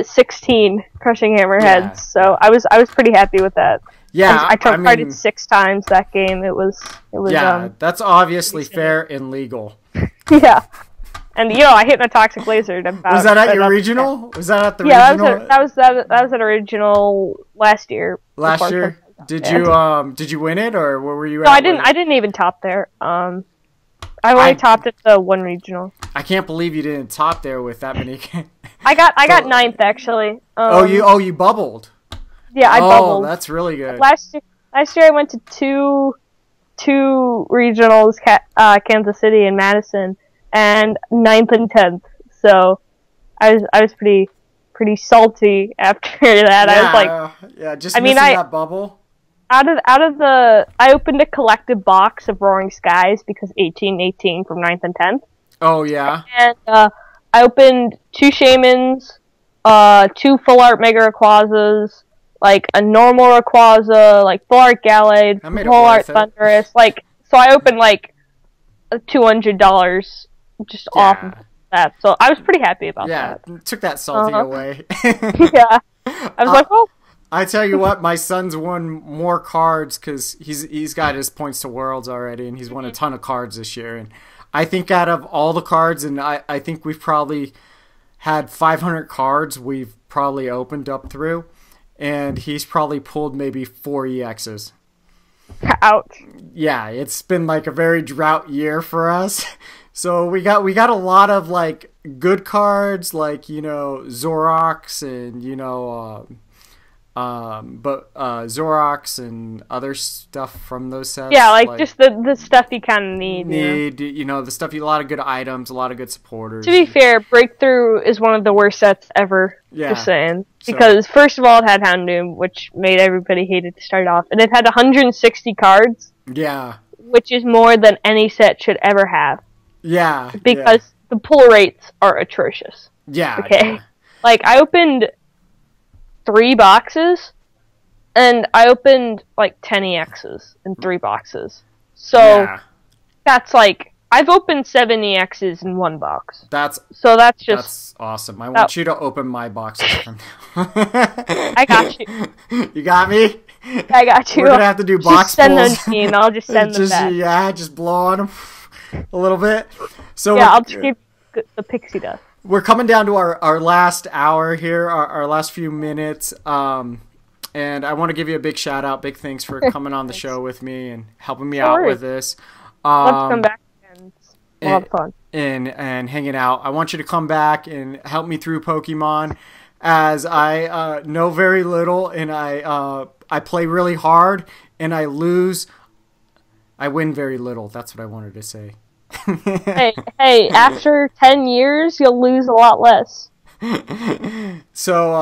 16 Crushing Hammerheads, Yeah. so I was pretty happy with that. Yeah, I Trump carded 6 times that game. It was that's obviously fair and legal. Yeah. And I hit a toxic laser. Was that at your regional? Was that at the regional? Yeah, that was at a regional last year. Last year? Did you win it, or where were you No, at? I didn't even top there. I only topped at the one regional. I can't believe you didn't top there with that many. I got ninth actually. You bubbled. Yeah, I bubbled. Oh, that's really good. Last year I went to two regionals, Kansas City and Madison, and 9th and 10th. So I was pretty salty after that. Yeah, I was like, just missing that bubble. Out of the, I opened a collective box of Roaring Skies because 18 from 9th and 10th. Oh yeah. And I opened 2 Shamans, 2 full art Mega Rayquazas, like a normal Rayquaza, like full art Gallade, full art Thundurus, like, so I opened like $200 just off of that. So I was pretty happy about that. Yeah, took that salty away. Yeah. I was like, oh. I tell you what, my son's won more cards because he's got his points to Worlds already, and he's won a ton of cards this year. And I think out of all the cards, and I think we've probably had 500 cards we've probably opened up through, and he's probably pulled maybe 4 EXs. Ouch. Yeah, it's been like a very drought year for us. So we got a lot of like good cards, like, you know, Zorox and, you know, Zorox and other stuff from those sets. Yeah, like just the stuff you kind of need. You know, the stuff, a lot of good items, a lot of good supporters. To be fair, Breakthrough is one of the worst sets ever. Yeah. Just saying. Because first of all, it had Houndoom, which made everybody hate it to start off. And it had 160 cards. Yeah. Which is more than any set should ever have. Yeah. Because the pull rates are atrocious. Yeah. Okay? Yeah. Like, I opened 3 boxes, and I opened like 10 EXs in 3 boxes. So that's like, I've opened 7 EXs in 1 box. That's awesome. I want you to open my boxes from now. I got you. You got me? I got you. We're gonna have to do box send pulls. them to me and I'll just send them back. Yeah, just blow on them a little bit. So yeah, I'll just keep the pixie dust. We're coming down to our last hour here, our last few minutes. And I want to give you a big shout out, big thanks for coming on the show with me and helping me out with this. Let's come back and have fun. And hanging out. I want you to come back and help me through Pokemon, as I know very little and I play really hard and I lose. I win very little. That's what I wanted to say. hey, after 10 years, you'll lose a lot less. So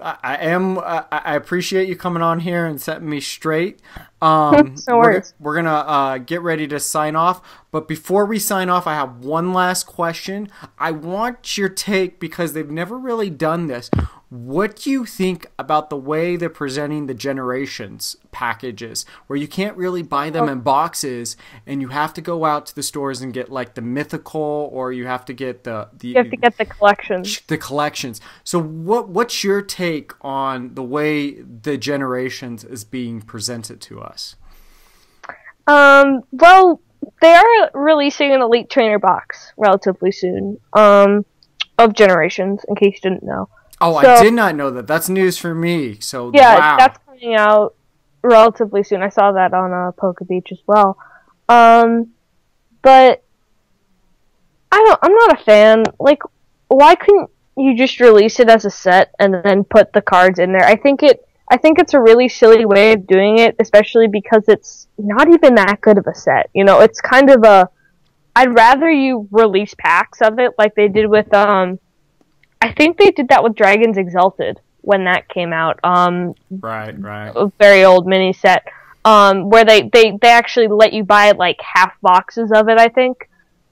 I appreciate you coming on here and setting me straight. No worries. We're gonna get ready to sign off, but before we sign off, I have one last question. I want your take, because they've never really done this. What do you think about the way they're presenting the Generations packages, where you can't really buy them in boxes and you have to go out to the stores and get like the mythical, or you have to get you have to get the collections. The collections. So what's your take on the way the Generations is being presented to us? Well, they are releasing an Elite Trainer box relatively soon. Of Generations, in case you didn't know. Oh, so, I did not know that. That's news for me. So yeah, wow. That's coming out relatively soon. I saw that on Poke Beach as well. But I'm not a fan. Like, why couldn't you just release it as a set and then put the cards in there? I think it's a really silly way of doing it, especially because it's not even that good of a set. You know, it's kind of I'd rather you release packs of it like they did with I think they did that with Dragons Exalted when that came out. Right. A very old mini set. Where they actually let you buy like half boxes of it, I think.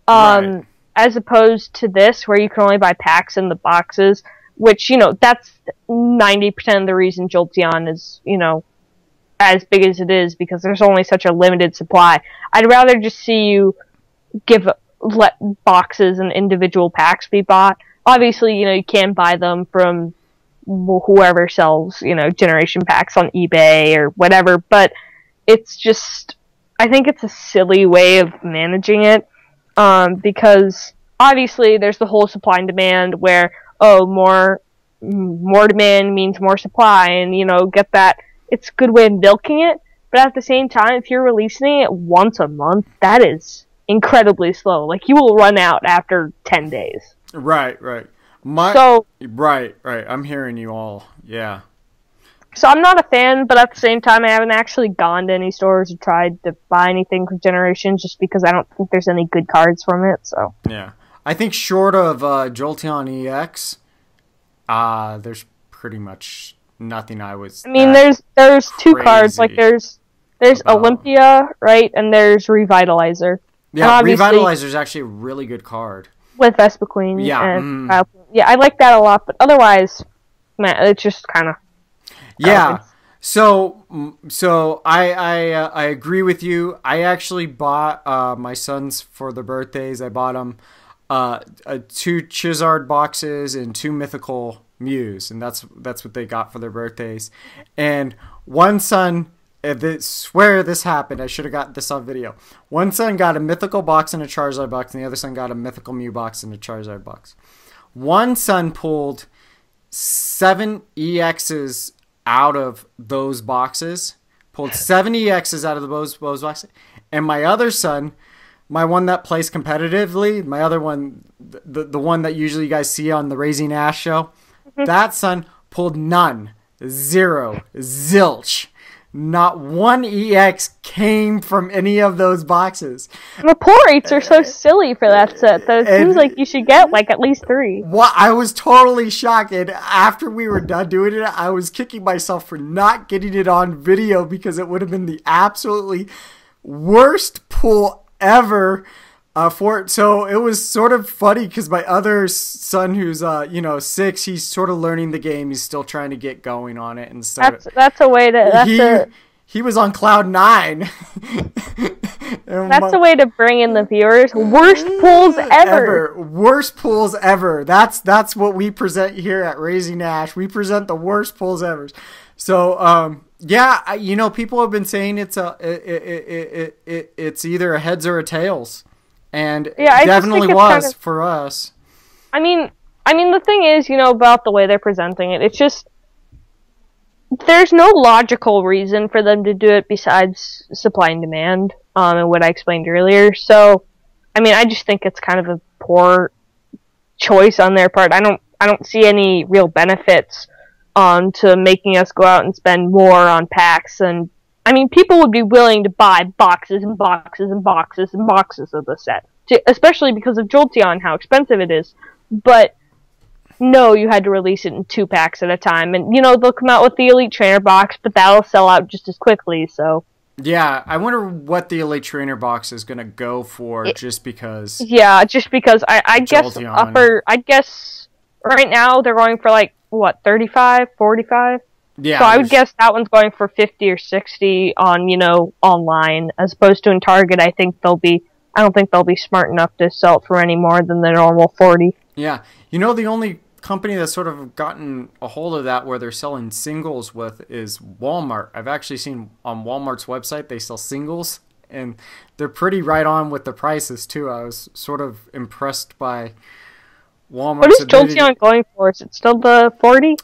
Right. As opposed to this, where you can only buy packs in the boxes, which, you know, that's 90% of the reason Jolteon is, you know, as big as it is, because there's only such a limited supply. I'd rather just see you let boxes and individual packs be bought. Obviously, you know, you can buy them from whoever sells, you know, generation packs on eBay or whatever, but it's just, I think it's a silly way of managing it, because obviously there's the whole supply and demand where, more demand means more supply, and, you know, get that it's a good way of milking it. But at the same time, if you're releasing it once a month, that is incredibly slow. Like, you will run out after 10 days. Right. Right. Right. I'm hearing you all. Yeah. So I'm not a fan, but at the same time, I haven't actually gone to any stores or tried to buy anything from Generations just because I don't think there's any good cards from it. So yeah, I think short of Jolteon EX, there's pretty much nothing I was. I mean, there's two cards. Like there's Olympia, right, and there's Revitalizer. Yeah, Revitalizer is actually a really good card with Vespiquen. Yeah, and yeah, I like that a lot. But otherwise, man, it's just kind of. Yeah. So I agree with you. I actually bought my sons for their birthdays. I bought them 2 Charizard boxes and 2 Mythical Mews, and that's what they got for their birthdays. And one son, swear this happened. I should have got this on video. One son got a Mythical box and a Charizard box, and the other son got a Mythical Mew box and a Charizard box. One son pulled 7 EXs out of those boxes, pulled 7 EXs out of those boxes, and my other son, my one that plays competitively, my other one, the one that usually you guys see on the Raising Ash show, that son pulled none, 0, zilch. Not 1 EX came from any of those boxes. The pull rates are so silly for that set, though. It seems like you should get like at least 3. What I was totally shocked, and after we were done doing it, I was kicking myself for not getting it on video because it would have been the absolutely worst pull ever for it. So it was sort of funny because my other son, who's 6, he's sort of learning the game. He's still trying to get going on it and stuff. That's a way to. He was on cloud 9. That's a way to bring in the viewers. Worst pulls ever. Worst pulls ever. That's what we present here at Raising Ash. We present the worst pulls ever. So yeah, people have been saying it's either a heads or a tails. And yeah, it definitely was for us. I mean, the thing is, about the way they're presenting it, it's just there's no logical reason for them to do it besides supply and demand, and what I explained earlier. So, I mean, I just think it's kind of a poor choice on their part. I don't see any real benefits to making us go out and spend more on packs. And I mean, people would be willing to buy boxes and boxes and boxes and boxes of the set, especially because of Jolteon, how expensive it is. But no, you had to release it in 2 packs at a time. And, they'll come out with the Elite Trainer box, but that'll sell out just as quickly, so. Yeah, I wonder what the Elite Trainer box is going to go for, just because. Yeah, just because I guess I'd guess right now they're going for like, what, 35, 45? Yeah. So I would guess that one's going for 50 or 60 on, online, as opposed to in Target. I don't think they'll be smart enough to sell it for any more than the normal 40. Yeah. The only company that's sort of gotten a hold of that where they're selling singles with is Walmart. I've actually seen on Walmart's website they sell singles, and they're pretty right on with the prices too. I was sort of impressed by Walmart's. What is Jolteon going for? Is it still the 40?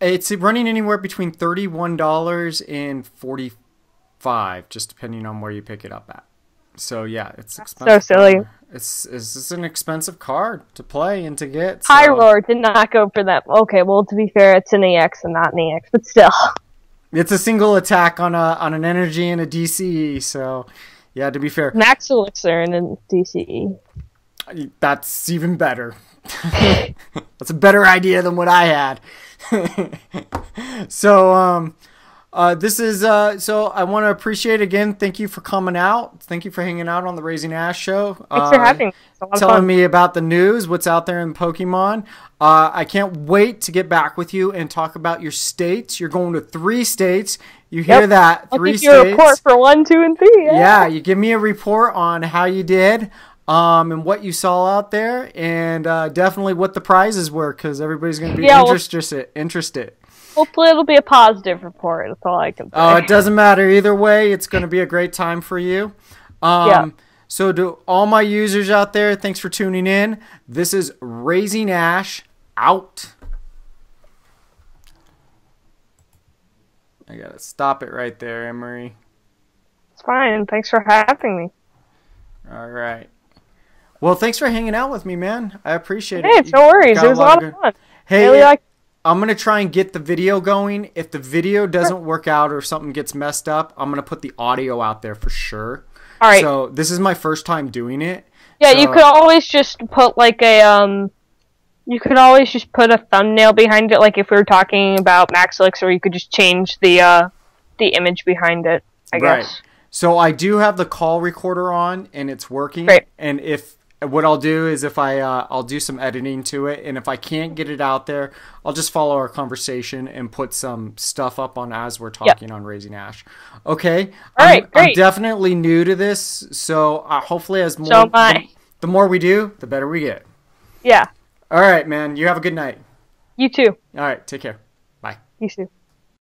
It's running anywhere between $31 and $45, just depending on where you pick it up at. So yeah, it's expensive. So silly. It's an expensive card to play and to get. So. Pyroar did not go for that. Okay, well, to be fair, it's an EX and not an EX, but still. It's a single attack on an energy and a DCE, so yeah, to be fair. Max Elixir and a DCE. That's even better. That's a better idea than what I had. So, this is, so I want to appreciate again. Thank you for coming out. Thank you for hanging out on the Raising Ash show. Thanks for having me. It's a lot of telling fun. me about the news, what's out there in Pokemon. I can't wait to get back with you and talk about your states. You're going to 3 states. You hear that? 3 states. I'll give you a report for 1, 2, and 3. Yeah, you give me a report on how you did. And what you saw out there, and definitely what the prizes were, because everybody's going to be interested. Hopefully it'll be a positive report. That's all I can say. Oh, it doesn't matter. Either way, it's going to be a great time for you. Yeah. So to all my users out there, thanks for tuning in. This is Raising Ash, out. I gotta stop it right there, Emery. It's fine. Thanks for having me. All right. Well, thanks for hanging out with me, man. I appreciate Hey, it. it's no worries. Got It was a lot of fun. Hey, Really like. I'm going to try and get the video going. If the video doesn't work out or something gets messed up, I'm going to put the audio out there for sure. All right. So this is my first time doing it. Yeah, so, you could always just put like a You could always just put a thumbnail behind it, like if we were talking about Max Elixir, you could just change the image behind it, I guess. So I do have the call recorder on, and it's working. Great. And what I'll do is I'll do some editing to it, and if I can't get it out there, I'll just follow our conversation and put some stuff up on as we're talking on Raising Ash. Okay. All right, great. I'm definitely new to this, so hopefully as more So am I. the more we do, the better we get. Yeah. All right, man. You have a good night. You too. All right. Take care. Bye. You too.